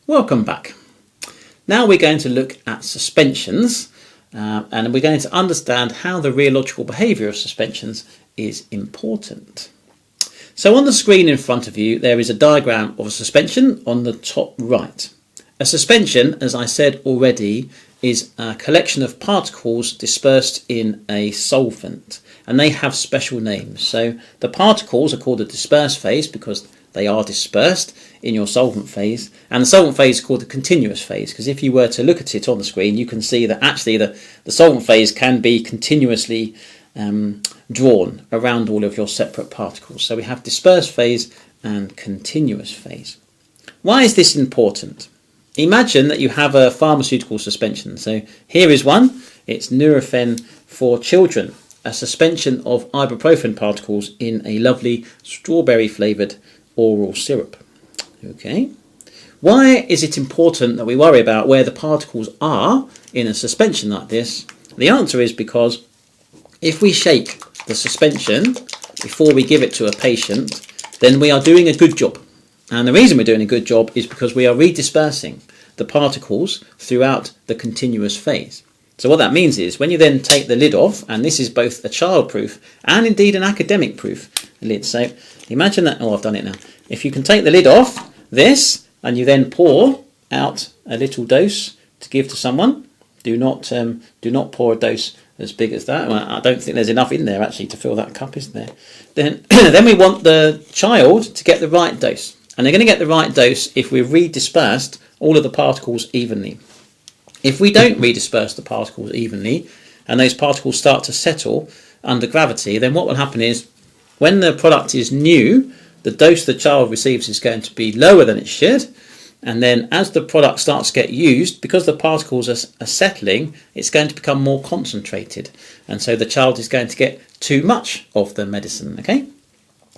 Welcome back. Now we're going to look at suspensions and we're going to understand how the rheological behaviour of suspensions is important. So on the screen in front of you there is a diagram of a suspension on the top right. A suspension, as I said already, is a collection of particles dispersed in a solvent, and they have special names. So the particles are called the dispersed phase because they are dispersed in your solvent phase, and the solvent phase is called the continuous phase because if you were to look at it on the screen you can see that actually the solvent phase can be continuously drawn around all of your separate particles. So we have dispersed phase and continuous phase. Why is this important? Imagine that you have a pharmaceutical suspension. So here is one. It's Nurofen for children, a suspension of ibuprofen particles in a lovely strawberry flavoured oral syrup. Okay. Why is it important that we worry about where the particles are in a suspension like this? The answer is because if we shake the suspension before we give it to a patient, then we are doing a good job. And the reason we're doing a good job is because we are redispersing the particles throughout the continuous phase. So what that means is when you then take the lid off, and this is both a child-proof and indeed an academic-proof lid. So imagine that, oh I've done it now. If you can take the lid off this and you then pour out a little dose to give to someone, do not pour a dose as big as that. Well, I don't think there's enough in there actually to fill that cup, isn't there? Then we want the child to get the right dose. And they're going to get the right dose if we've redispersed all of the particles evenly. If we don't redisperse the particles evenly and those particles start to settle under gravity, then what will happen is when the product is new, the dose the child receives is going to be lower than it should. And then as the product starts to get used, because the particles are settling, it's going to become more concentrated. And so the child is going to get too much of the medicine, okay?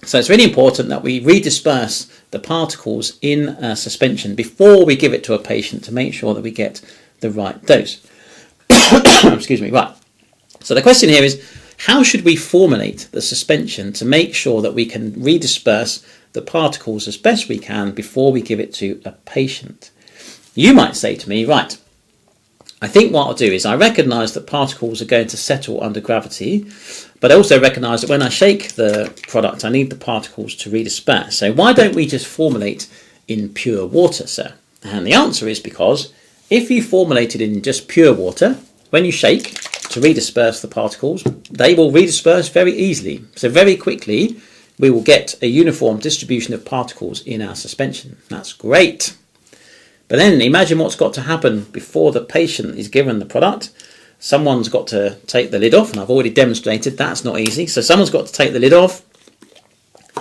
So it's really important that we redisperse the particles in a suspension before we give it to a patient to make sure that we get the right dose. Excuse me, right. So the question here is, how should we formulate the suspension to make sure that we can redisperse the particles as best we can before we give it to a patient? You might say to me, right, I think what I'll do is I recognise that particles are going to settle under gravity, but I also recognise that when I shake the product I need the particles to redisperse. So why don't we just formulate in pure water, sir? And the answer is because if you formulate it in just pure water, when you shake to redisperse the particles, they will redisperse very easily. So very quickly we will get a uniform distribution of particles in our suspension. That's great. But then imagine what's got to happen before the patient is given the product. Someone's got to take the lid off, and I've already demonstrated that's not easy. So someone's got to take the lid off.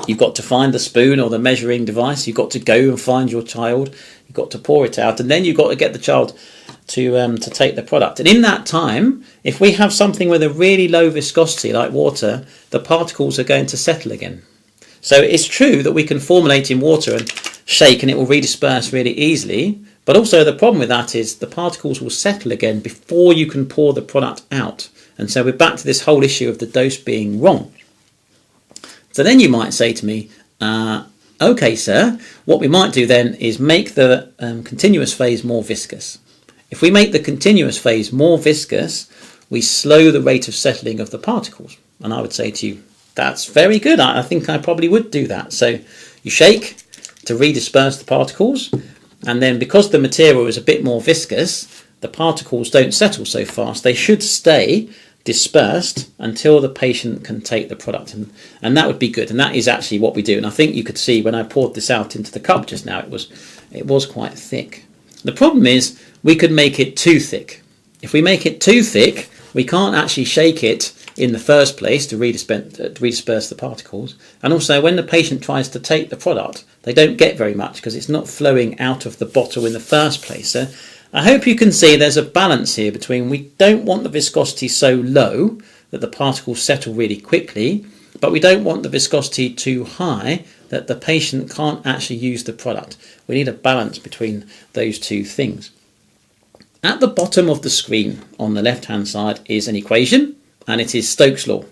You've got to find the spoon or the measuring device. You've got to go and find your child. You've got to pour it out, and then you've got to get the child to take the product. And in that time, if we have something with a really low viscosity like water, the particles are going to settle again. So it's true that we can formulate in water and shake and it will redisperse really easily, but also the problem with that is the particles will settle again before you can pour the product out. And so we're back to this whole issue of the dose being wrong. So then you might say to me, okay sir, what we might do then is make the continuous phase more viscous. If we make the continuous phase more viscous, we slow the rate of settling of the particles. And I would say to you, that's very good. I think I probably would do that. So you shake to redisperse the particles, and then because the material is a bit more viscous, the particles don't settle so fast. They should stay dispersed until the patient can take the product, and that would be good. And that is actually what we do. And I think you could see when I poured this out into the cup just now, it was quite thick. The problem is we could make it too thick. If we make it too thick, we can't actually shake it in the first place to redisperse the particles. And also when the patient tries to take the product, they don't get very much because it's not flowing out of the bottle in the first place. So I hope you can see there's a balance here between we don't want the viscosity so low that the particles settle really quickly, but we don't want the viscosity too high that the patient can't actually use the product. We need a balance between those two things. At the bottom of the screen on the left hand side is an equation, and it is Stokes Law.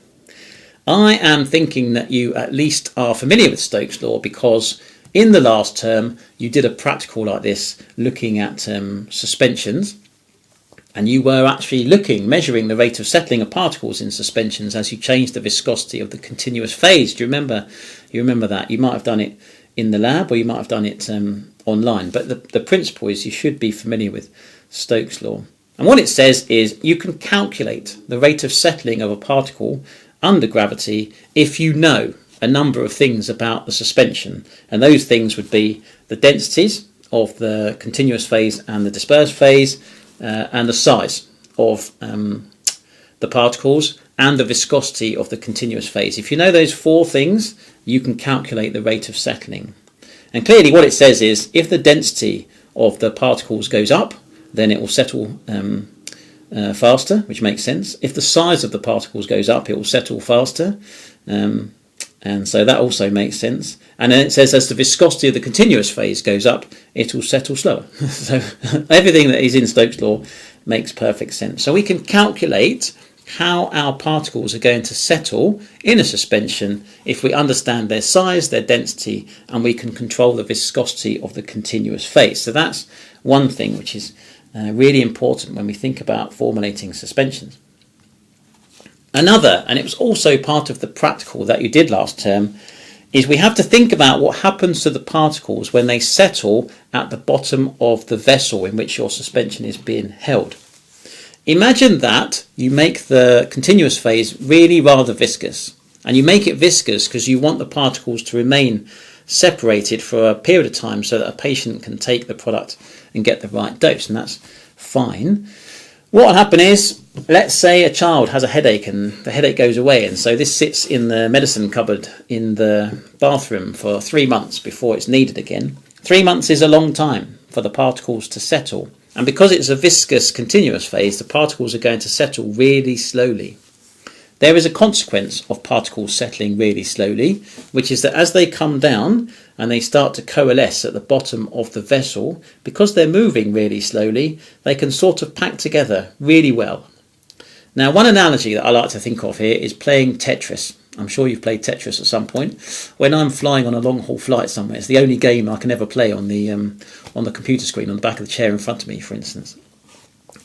I am thinking that you at least are familiar with Stokes Law because in the last term you did a practical like this looking at suspensions, and you were actually measuring the rate of settling of particles in suspensions as you changed the viscosity of the continuous phase. Do you remember? You remember that? You might have done it in the lab, or you might have done it online, but the principle is you should be familiar with Stokes Law. And what it says is you can calculate the rate of settling of a particle under gravity if you know a number of things about the suspension, and those things would be the densities of the continuous phase and the dispersed phase, and the size of the particles and the viscosity of the continuous phase. If you know those four things, you can calculate the rate of settling. And clearly what it says is if the density of the particles goes up, then it will settle faster, which makes sense. If the size of the particles goes up, it will settle faster. And so that also makes sense. And then it says as the viscosity of the continuous phase goes up, it will settle slower. So everything that is in Stokes' law makes perfect sense. So we can calculate how our particles are going to settle in a suspension if we understand their size, their density, and we can control the viscosity of the continuous phase. So that's one thing which is really important when we think about formulating suspensions. Another, and it was also part of the practical that you did last term, is we have to think about what happens to the particles when they settle at the bottom of the vessel in which your suspension is being held. Imagine that you make the continuous phase really rather viscous, and you make it viscous because you want the particles to remain separated for a period of time so that a patient can take the product and get the right dose, and that's fine. What will happen is, let's say a child has a headache and the headache goes away, and so this sits in the medicine cupboard in the bathroom for 3 months before it's needed again. 3 months is a long time for the particles to settle, and because it's a viscous continuous phase, the particles are going to settle really slowly. There is a consequence of particles settling really slowly, which is that as they come down and they start to coalesce at the bottom of the vessel, because they're moving really slowly, they can sort of pack together really well. Now, one analogy that I like to think of here is playing Tetris. I'm sure you've played Tetris at some point. When I'm flying on a long haul flight somewhere, it's the only game I can ever play on the computer screen on the back of the chair in front of me, for instance.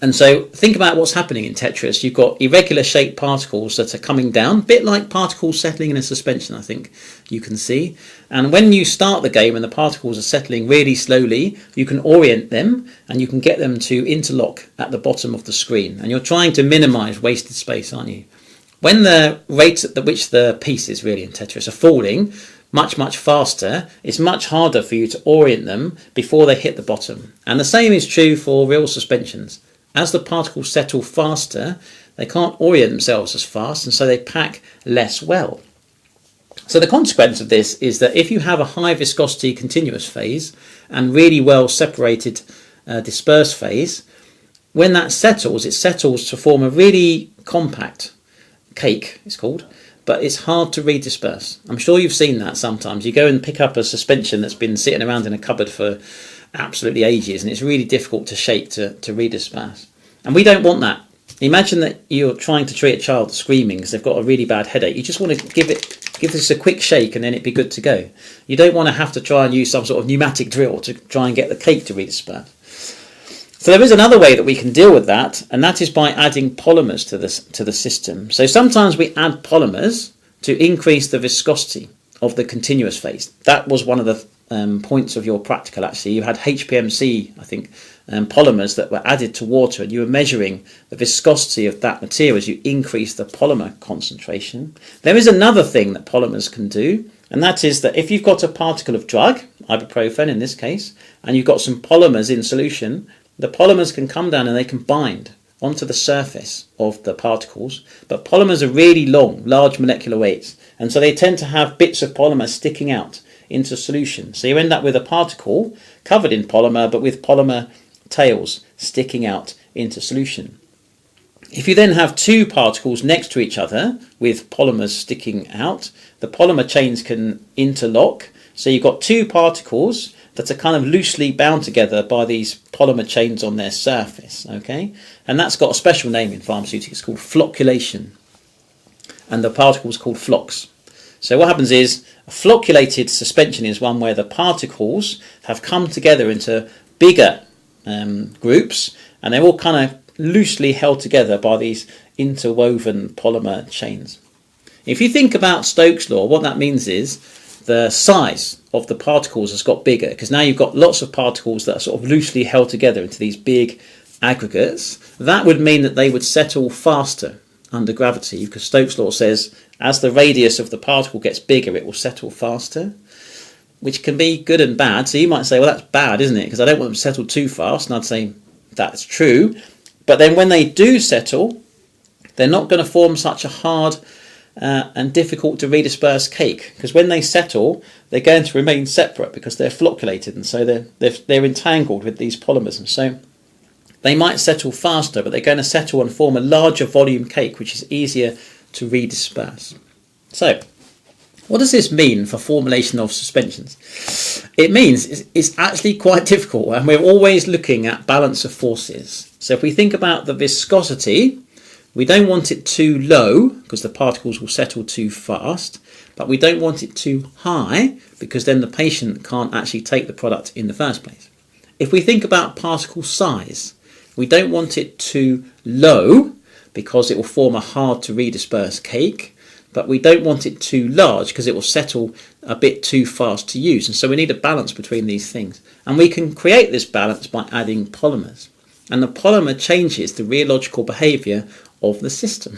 And so think about what's happening in Tetris. You've got irregular shaped particles that are coming down, a bit like particles settling in a suspension, I think you can see. And when you start the game and the particles are settling really slowly, you can orient them and you can get them to interlock at the bottom of the screen. And you're trying to minimize wasted space, aren't you? When the rates at which the pieces really in Tetris are falling much, much faster, it's much harder for you to orient them before they hit the bottom. And the same is true for real suspensions. As the particles settle faster, they can't orient themselves as fast, and so they pack less well. So the consequence of this is that if you have a high viscosity continuous phase and really well separated dispersed phase, when that settles, it settles to form a really compact cake, it's called, but it's hard to redisperse. I'm sure you've seen that sometimes. You go and pick up a suspension that's been sitting around in a cupboard for absolutely ages, and it's really difficult to shape to redisperse. And we don't want that. Imagine that you're trying to treat a child screaming because they've got a really bad headache. You just want to give this a quick shake and then it'd be good to go. You don't want to have to try and use some sort of pneumatic drill to try and get the cake to redisperse. So there is another way that we can deal with that, and that is by adding polymers to the system. So sometimes we add polymers to increase the viscosity of the continuous phase. That was one of the points of your practical, actually. You had HPMC, I think, polymers that were added to water, and you were measuring the viscosity of that material as you increase the polymer concentration. There is another thing that polymers can do, and that is that if you've got a particle of drug, ibuprofen in this case, and you've got some polymers in solution, the polymers can come down and they can bind onto the surface of the particles. But polymers are really long, large molecular weights, and so they tend to have bits of polymer sticking out into solution. So you end up with a particle covered in polymer, but with polymer tails sticking out into solution. If you then have two particles next to each other with polymers sticking out, the polymer chains can interlock. So you've got two particles that are kind of loosely bound together by these polymer chains on their surface, okay? And that's got a special name in pharmaceutics called flocculation. And the particle is called flox. So what happens is a flocculated suspension is one where the particles have come together into bigger groups, and they're all kind of loosely held together by these interwoven polymer chains. If you think about Stokes' law, what that means is the size of the particles has got bigger, because now you've got lots of particles that are sort of loosely held together into these big aggregates. That would mean that they would settle faster under gravity, because Stokes' law says as the radius of the particle gets bigger, it will settle faster, which can be good and bad. So you might say, well, that's bad, isn't it? Because I don't want them to settle too fast. And I'd say that's true. But then when they do settle, they're not going to form such a hard and difficult to redisperse cake, because when they settle, they're going to remain separate because they're flocculated, and so they're entangled with these polymers, and so they might settle faster, but they're going to settle and form a larger volume cake, which is easier to redisperse. So what does this mean for formulation of suspensions? It means it's actually quite difficult, and we're always looking at balance of forces. So if we think about the viscosity, we don't want it too low because the particles will settle too fast, but we don't want it too high because then the patient can't actually take the product in the first place. If we think about particle size, we don't want it too low because it will form a hard to redisperse cake, but we don't want it too large because it will settle a bit too fast to use. And so we need a balance between these things. And we can create this balance by adding polymers. And the polymer changes the rheological behaviour of the system.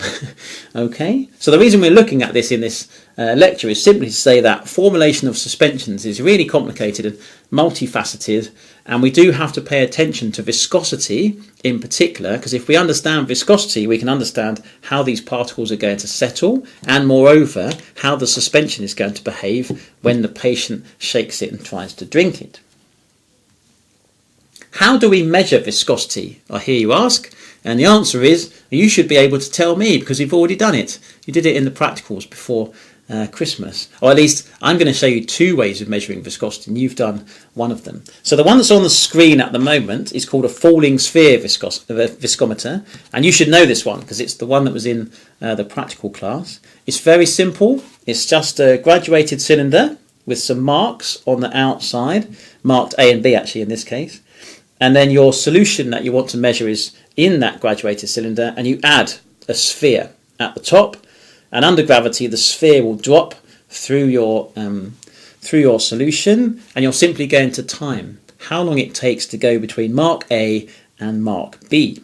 Okay, so the reason we're looking at this in this lecture is simply to say that formulation of suspensions is really complicated and multifaceted, and we do have to pay attention to viscosity in particular, because if we understand viscosity, we can understand how these particles are going to settle, and moreover how the suspension is going to behave when the patient shakes it and tries to drink it. How do we measure viscosity, I hear you ask? And the answer is, you should be able to tell me because you've already done it. You did it in the practicals before Christmas. Or at least I'm going to show you two ways of measuring viscosity, and you've done one of them. So the one that's on the screen at the moment is called a falling sphere viscometer. And you should know this one because it's the one that was in the practical class. It's very simple. It's just a graduated cylinder with some marks on the outside, marked A and B actually in this case. And then your solution that you want to measure is in that graduated cylinder, and you add a sphere at the top, and under gravity the sphere will drop through your solution, and you're simply going to time how long it takes to go between mark A and mark B.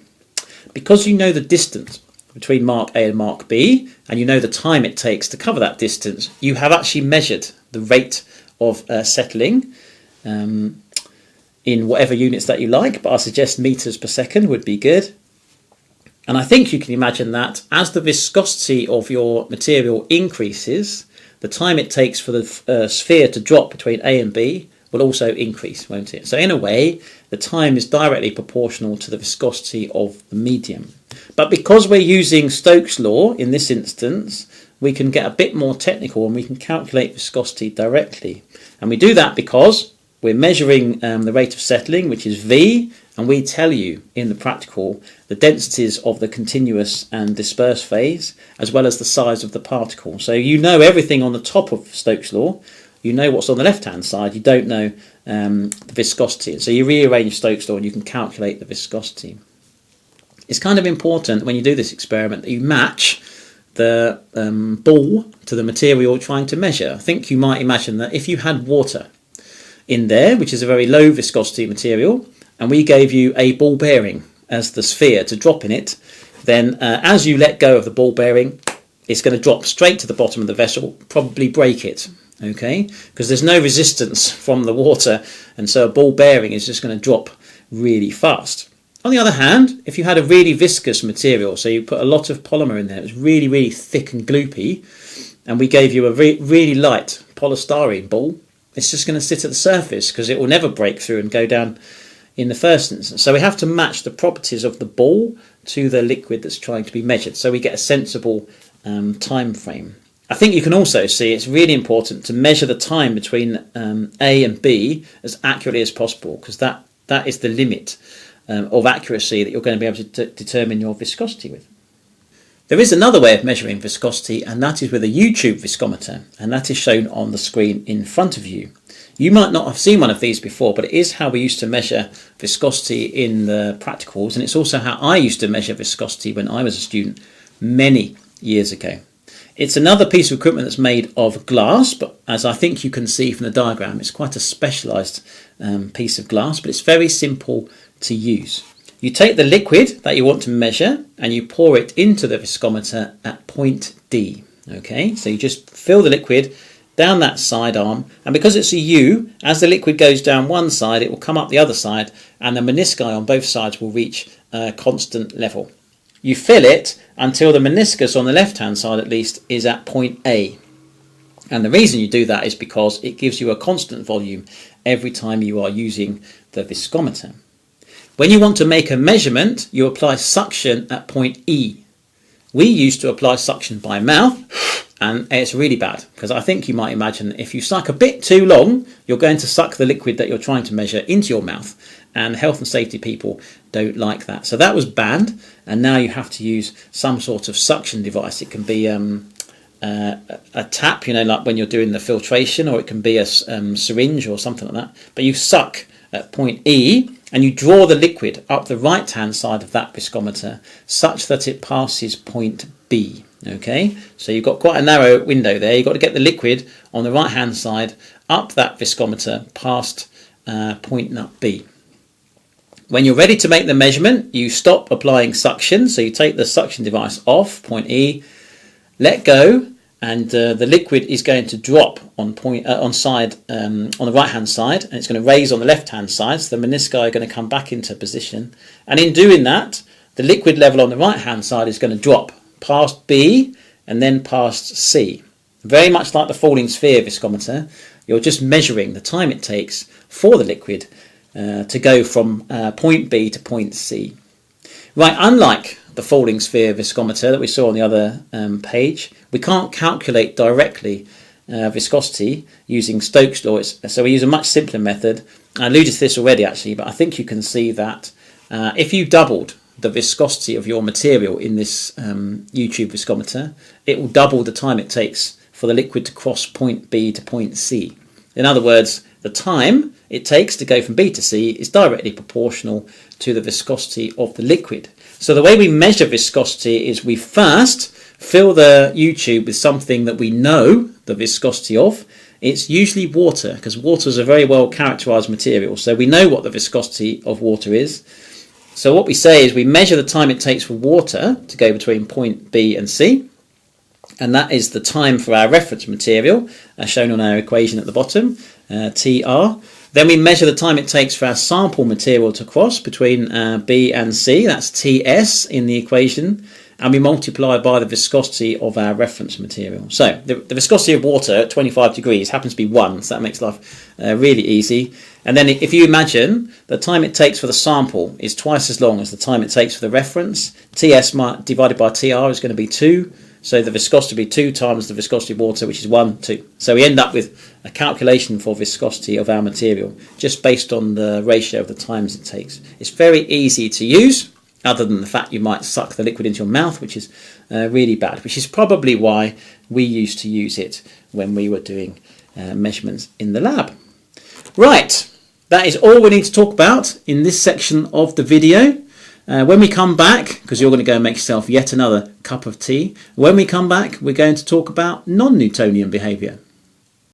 Because you know the distance between mark A and mark B, and you know the time it takes to cover that distance, you have actually measured the rate of settling in whatever units that you like, but I suggest meters per second would be good. And I think you can imagine that as the viscosity of your material increases, the time it takes for the sphere to drop between A and B will also increase, won't it? So in a way, the time is directly proportional to the viscosity of the medium. But because we're using Stokes' law in this instance, we can get a bit more technical and we can calculate viscosity directly. And we do that because we're measuring the rate of settling, which is V, and we tell you in the practical the densities of the continuous and dispersed phase, as well as the size of the particle. So you know everything on the top of Stokes' law. You know what's on the left-hand side. You don't know the viscosity. So you rearrange Stokes' law and you can calculate the viscosity. It's kind of important when you do this experiment that you match the ball to the material you're trying to measure. I think you might imagine that if you had water in there, which is a very low viscosity material, and we gave you a ball bearing as the sphere to drop in it, then as you let go of the ball bearing, it's going to drop straight to the bottom of the vessel, probably break it, okay? Because there's no resistance from the water, and so a ball bearing is just going to drop really fast. On the other hand, if you had a really viscous material, so you put a lot of polymer in there, it was really, really thick and gloopy, and we gave you a really light polystyrene ball, it's just going to sit at the surface because it will never break through and go down in the first instance. So we have to match the properties of the ball to the liquid that's trying to be measured, so we get a sensible time frame. I think you can also see it's really important to measure the time between A and B as accurately as possible, because that is the limit of accuracy that you're going to be able to determine your viscosity with. There is another way of measuring viscosity, and that is with a U-tube viscometer, and that is shown on the screen in front of you. You might not have seen one of these before, but it is how we used to measure viscosity in the practicals, and it's also how I used to measure viscosity when I was a student many years ago. It's another piece of equipment that's made of glass, but as I think you can see from the diagram, it's quite a specialised piece of glass, but it's very simple to use. You take the liquid that you want to measure and you pour it into the viscometer at point D. Okay, so you just fill the liquid down that side arm, and because it's a U, as the liquid goes down one side, it will come up the other side, and the menisci on both sides will reach a constant level. You fill it until the meniscus on the left hand side at least is at point A, and the reason you do that is because it gives you a constant volume every time you are using the viscometer. When you want to make a measurement, you apply suction at point E. We used to apply suction by mouth, and it's really bad, because I think you might imagine if you suck a bit too long, you're going to suck the liquid that you're trying to measure into your mouth, and health and safety people don't like that. So that was banned, and now you have to use some sort of suction device. It can be a tap, you know, like when you're doing the filtration, or it can be a syringe or something like that. But you suck at point E, and you draw the liquid up the right hand side of that viscometer such that it passes point B. Okay, so you've got quite a narrow window there. You've got to get the liquid on the right hand side up that viscometer past point nut B. When you're ready to make the measurement, you stop applying suction. So you take the suction device off, point E, let go, and the liquid is going to drop on the right hand side, and it's going to raise on the left hand side, so the menisci are going to come back into position, and in doing that the liquid level on the right hand side is going to drop past B and then past C. Very much like the falling sphere viscometer, you're just measuring the time it takes for the liquid to go from point B to point C. Right, unlike the falling sphere viscometer that we saw on the other page, we can't calculate directly viscosity using Stokes Law, so we use a much simpler method. I alluded to this already actually, but I think you can see that if you doubled the viscosity of your material in this U-tube viscometer, it will double the time it takes for the liquid to cross point B to point C. In other words, the time it takes to go from B to C is directly proportional to the viscosity of the liquid. So the way we measure viscosity is we first fill the U-tube with something that we know the viscosity of. It's usually water, because water is a very well characterized material, so we know what the viscosity of water is. So what we say is we measure the time it takes for water to go between point B and C, and that is the time for our reference material, as shown on our equation at the bottom, TR. Then we measure the time it takes for our sample material to cross between B and C, that's TS in the equation, and we multiply by the viscosity of our reference material. So the viscosity of water at 25 degrees happens to be 1, so that makes life really easy. And then if you imagine the time it takes for the sample is twice as long as the time it takes for the reference, TS divided by TR is going to be 2, so the viscosity will be 2 times the viscosity of water, which is 1, 2. So we end up with a calculation for viscosity of our material just based on the ratio of the times it takes. It's very easy to use, other than the fact you might suck the liquid into your mouth, which is really bad, which is probably why we used to use it when we were doing measurements in the lab. Right, that is all we need to talk about in this section of the video. When we come back, because you're going to go and make yourself yet another cup of tea, when we come back we're going to talk about non-Newtonian behaviour.